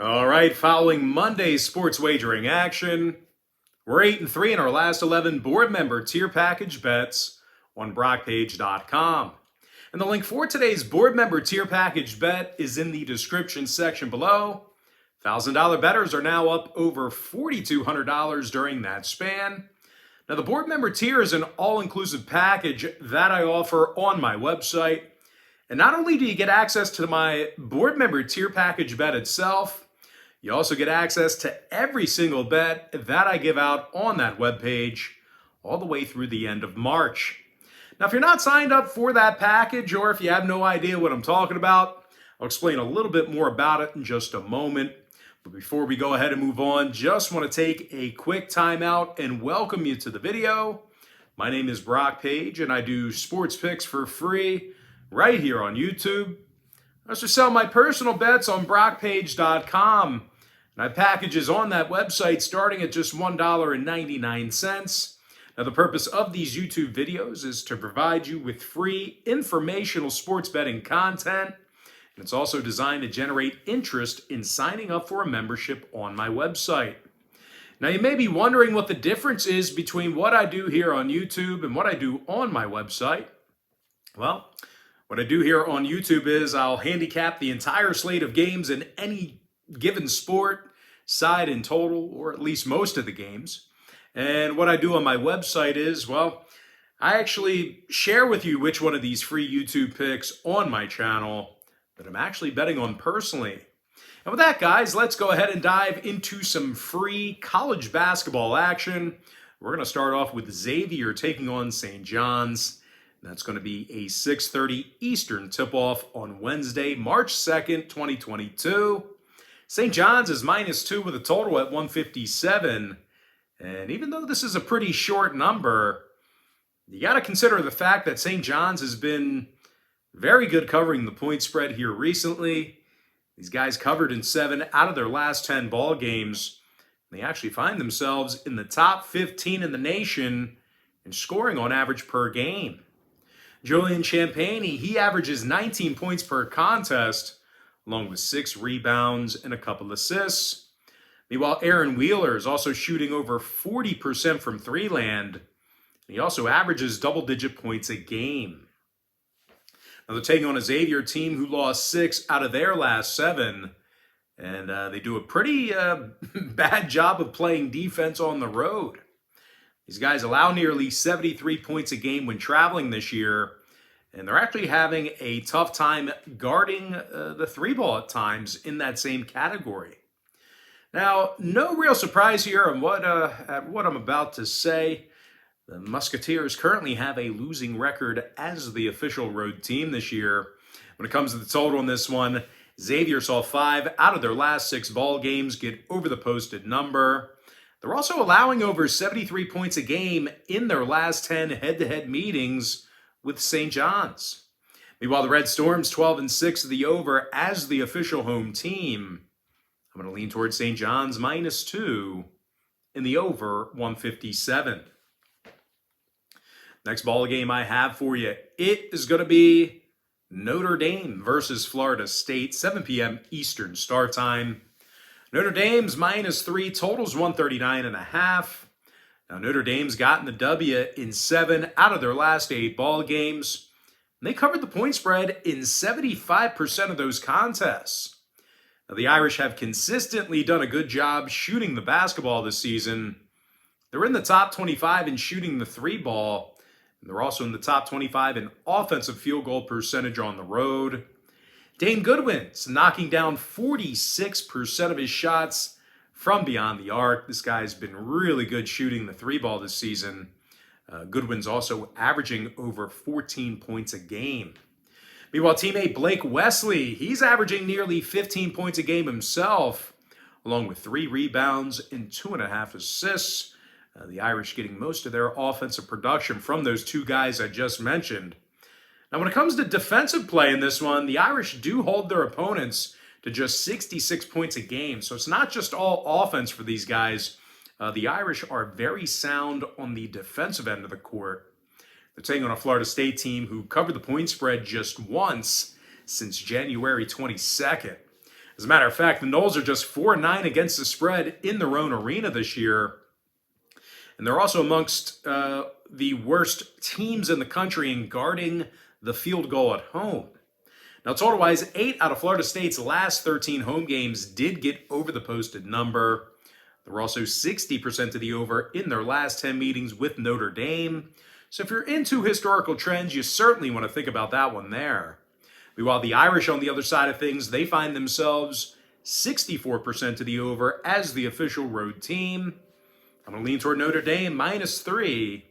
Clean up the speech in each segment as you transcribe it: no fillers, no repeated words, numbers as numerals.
All right, following Monday's sports wagering action, we're 8-3 in our last 11 board member tier package bets on BrockPage.com. And the link for today's board member tier package bet is in the description section below. $1,000 bettors are now up over $4,200 during that span. Now, the board member tier is an all-inclusive package that I offer on my website. And not only do you get access to my board member tier package bet itself, you also get access to every single bet that I give out on that webpage all the way through the end of March. Now, if you're not signed up for that package, or if you have no idea what I'm talking about, I'll explain a little bit more about it in just a moment. But before we go ahead and move on, just want to take a quick time out and welcome you to the video. My name is Brock Page, and I do sports picks for free right here on YouTube. I also sell my personal bets on BrockPage.com. And I have packages on that website starting at just $1.99. Now, the purpose of these YouTube videos is to provide you with free informational sports betting content. And it's also designed to generate interest in signing up for a membership on my website. Now, you may be wondering what the difference is between what I do here on YouTube and what I do on my website. Well, what I do here on YouTube is I'll handicap the entire slate of games in any given sport, side in total, or at least most of the games. And what I do on my website is, well, I actually share with you which one of these free YouTube picks on my channel that I'm actually betting on personally. And with that, guys, let's go ahead and dive into some free college basketball action. We're going to start off with Xavier taking on St. John's. That's going to be a 6:30 Eastern tip-off on Wednesday, March 2nd, 2022. St. John's is -2 with a total at 157. And even though this is a pretty short number, you got to consider the fact that St. John's has been very good covering the point spread here recently. These guys covered in 7 out of their last 10 ball games. They actually find themselves in the top 15 in the nation in scoring on average per game. Julian Champagnie, he averages 19 points per contest, along with 6 rebounds and a couple assists. Meanwhile, Aaron Wheeler is also shooting over 40% from three-land. He also averages double-digit points a game. Now, they're taking on a Xavier team who lost 6 out of their last 7. And they do a pretty bad job of playing defense on the road. These guys allow nearly 73 points a game when traveling this year. And they're actually having a tough time guarding the three ball at times in that same category. Now, no real surprise here on what I'm about to say. The Musketeers currently have a losing record as the official road team this year. When it comes to the total on this one, Xavier saw 5 out of their last 6 ball games get over the posted number. They're also allowing over 73 points a game in their last 10 head-to-head meetings with St. John's. Meanwhile, the Red Storms 12-6 of the over as the official home team. I'm going to lean towards St. John's -2 in the over 157. Next ball game I have for you, it is going to be Notre Dame versus Florida State, 7 p.m. Eastern start time. Notre Dame's -3, totals 139.5. Now, Notre Dame's gotten the W in 7 out of their last 8 ball games. And they covered the point spread in 75% of those contests. Now, the Irish have consistently done a good job shooting the basketball this season. They're in the top 25 in shooting the 3-ball. And they're also in the top 25 in offensive field goal percentage on the road. Dane Goodwin's knocking down 46% of his shots from beyond the arc. This guy's been really good shooting the 3-ball this season. Goodwin's also averaging over 14 points a game. Meanwhile, teammate Blake Wesley, he's averaging nearly 15 points a game himself, along with 3 rebounds and 2.5 assists. The Irish getting most of their offensive production from those 2 guys I just mentioned. Now, when it comes to defensive play in this one, the Irish do hold their opponents to just 66 points a game. So it's not just all offense for these guys. The Irish are very sound on the defensive end of the court. They're taking on a Florida State team who covered the point spread just once since January 22nd. As a matter of fact, the Noles are just 4-9 against the spread in their own arena this year. And they're also amongst the worst teams in the country in guarding the field goal at home. Now, total-wise, 8 out of Florida State's last 13 home games did get over the posted number. There were also 60% to the over in their last 10 meetings with Notre Dame. So if you're into historical trends, you certainly want to think about that one there. Meanwhile, the Irish on the other side of things, they find themselves 64% to the over as the official road team. I'm going to lean toward Notre Dame -3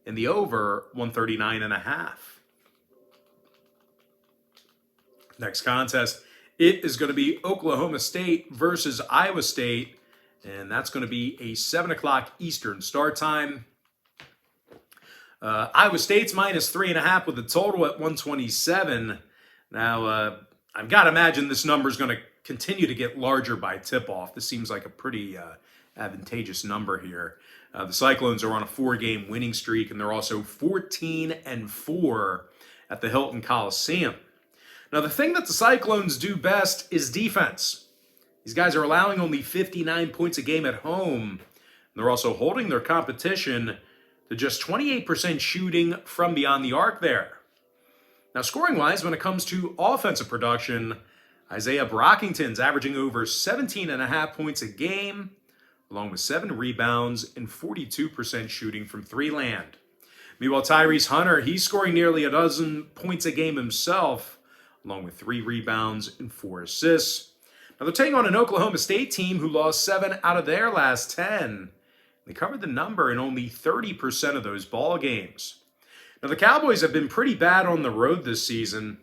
in the over 139.5. Next contest, it is going to be Oklahoma State versus Iowa State, and that's going to be a 7 o'clock Eastern start time. Iowa State's -3.5 with a total at 127. Now, I've got to imagine this number is going to continue to get larger by tip-off. This seems like a pretty advantageous number here. The Cyclones are on a 4-game winning streak, and they're also 14-4 at the Hilton Coliseum. Now, the thing that the Cyclones do best is defense. These guys are allowing only 59 points a game at home. They're also holding their competition to just 28% shooting from beyond the arc there. Now, scoring-wise, when it comes to offensive production, Isaiah Brockington's averaging over 17.5 points a game, along with 7 rebounds and 42% shooting from three-land. Meanwhile, Tyrese Hunter, he's scoring nearly a dozen points a game himself, along with 3 rebounds and 4 assists. Now, they're taking on an Oklahoma State team who lost 7 out of their last 10. They covered the number in only 30% of those ball games. Now, the Cowboys have been pretty bad on the road this season.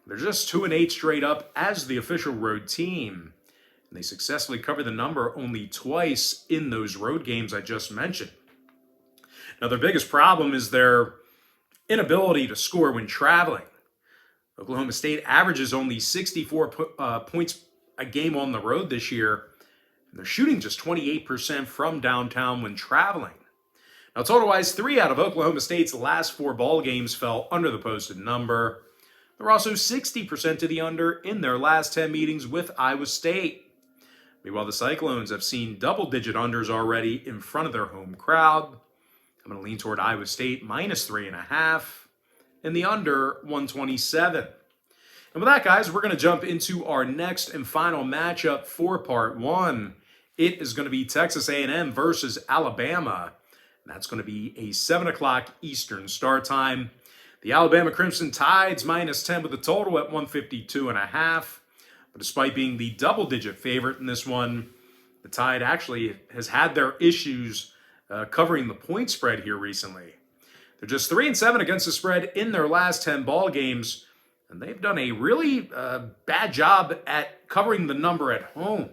They're just 2-8 straight up as the official road team. And they successfully covered the number only twice in those road games I just mentioned. Now, their biggest problem is their inability to score when traveling. Oklahoma State averages only 64 points a game on the road this year. And they're shooting just 28% from downtown when traveling. Now, total-wise, 3 out of Oklahoma State's last 4 ball games fell under the posted number. They're also 60% to the under in their last 10 meetings with Iowa State. Meanwhile, the Cyclones have seen double-digit unders already in front of their home crowd. I'm going to lean toward Iowa State -3.5 and the under 127. And with that, guys, we're going to jump into our next and final matchup for Part 1. It is going to be Texas A&M versus Alabama. And that's going to be a 7 o'clock Eastern start time. The Alabama Crimson Tide's -10 with a total at 152.5. But despite being the double-digit favorite in this one, the Tide actually has had their issues covering the point spread here recently. They're just 3-7 against the spread in their last 10 ball games, and they've done a really bad job at covering the number at home.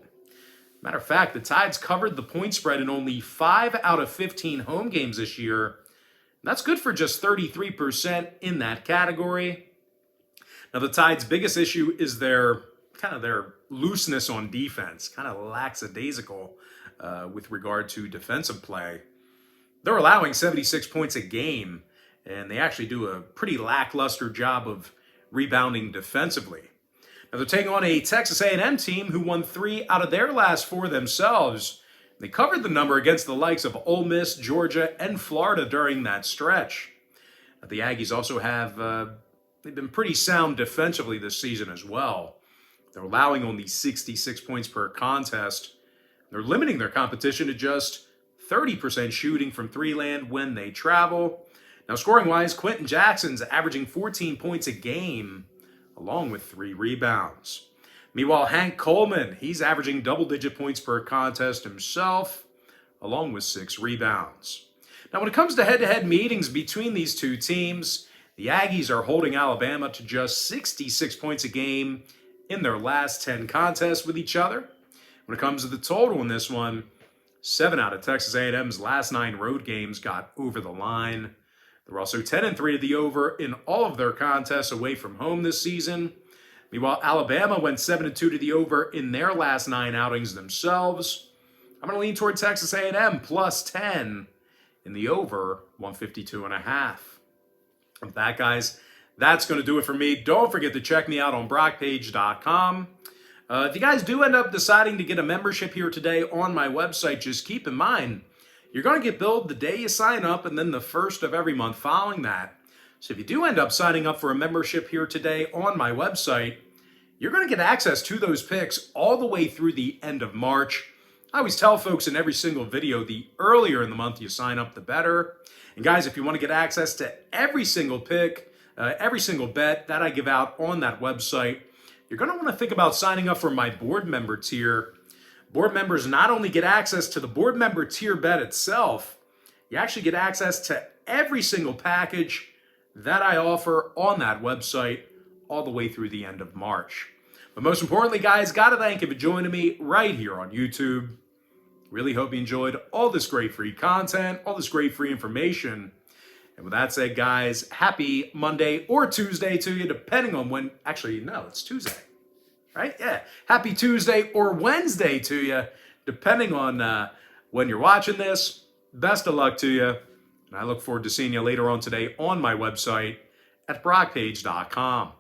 Matter of fact, the Tide's covered the point spread in only 5 out of 15 home games this year. And that's good for just 33% in that category. Now, the Tide's biggest issue is their looseness on defense, kind of lackadaisical with regard to defensive play. They're allowing 76 points a game, and they actually do a pretty lackluster job of rebounding defensively. Now, they're taking on a Texas A&M team who won 3 out of their last 4 themselves. They covered the number against the likes of Ole Miss, Georgia, and Florida during that stretch. Now, the Aggies also have they've been pretty sound defensively this season as well. They're allowing only 66 points per contest. They're limiting their competition to just 30% shooting from three-land when they travel. Now, scoring-wise, Quentin Jackson's averaging 14 points a game, along with 3 rebounds. Meanwhile, Hank Coleman, he's averaging double-digit points per contest himself, along with 6 rebounds. Now, when it comes to head-to-head meetings between these two teams, the Aggies are holding Alabama to just 66 points a game in their last 10 contests with each other. When it comes to the total in this one, 7 out of Texas A&M's last 9 road games got over the line. They're also 10-3 to the over in all of their contests away from home this season. Meanwhile, Alabama went 7-2 to the over in their last 9 outings themselves. I'm going to lean toward Texas A&M +10 in the over 152.5. With that, guys, that's going to do it for me. Don't forget to check me out on BrockPage.com. If you guys do end up deciding to get a membership here today on my website, just keep in mind, you're going to get billed the day you sign up and then the first of every month following that. So if you do end up signing up for a membership here today on my website, you're going to get access to those picks all the way through the end of March. I always tell folks in every single video, the earlier in the month you sign up, the better. And guys, if you want to get access to every single pick, every single bet that I give out on that website, you're going to want to think about signing up for my board member tier. Board members not only get access to the board member tier bet itself, you actually get access to every single package that I offer on that website all the way through the end of March. But most importantly, guys, got to thank you for joining me right here on YouTube. Really hope you enjoyed all this great free content, all this great free information. And with that said, guys, happy Monday or Tuesday to you, depending on when. Actually, no, it's Tuesday, right? Yeah. Happy Tuesday or Wednesday to you, depending on when you're watching this. Best of luck to you. And I look forward to seeing you later on today on my website at Pt.1.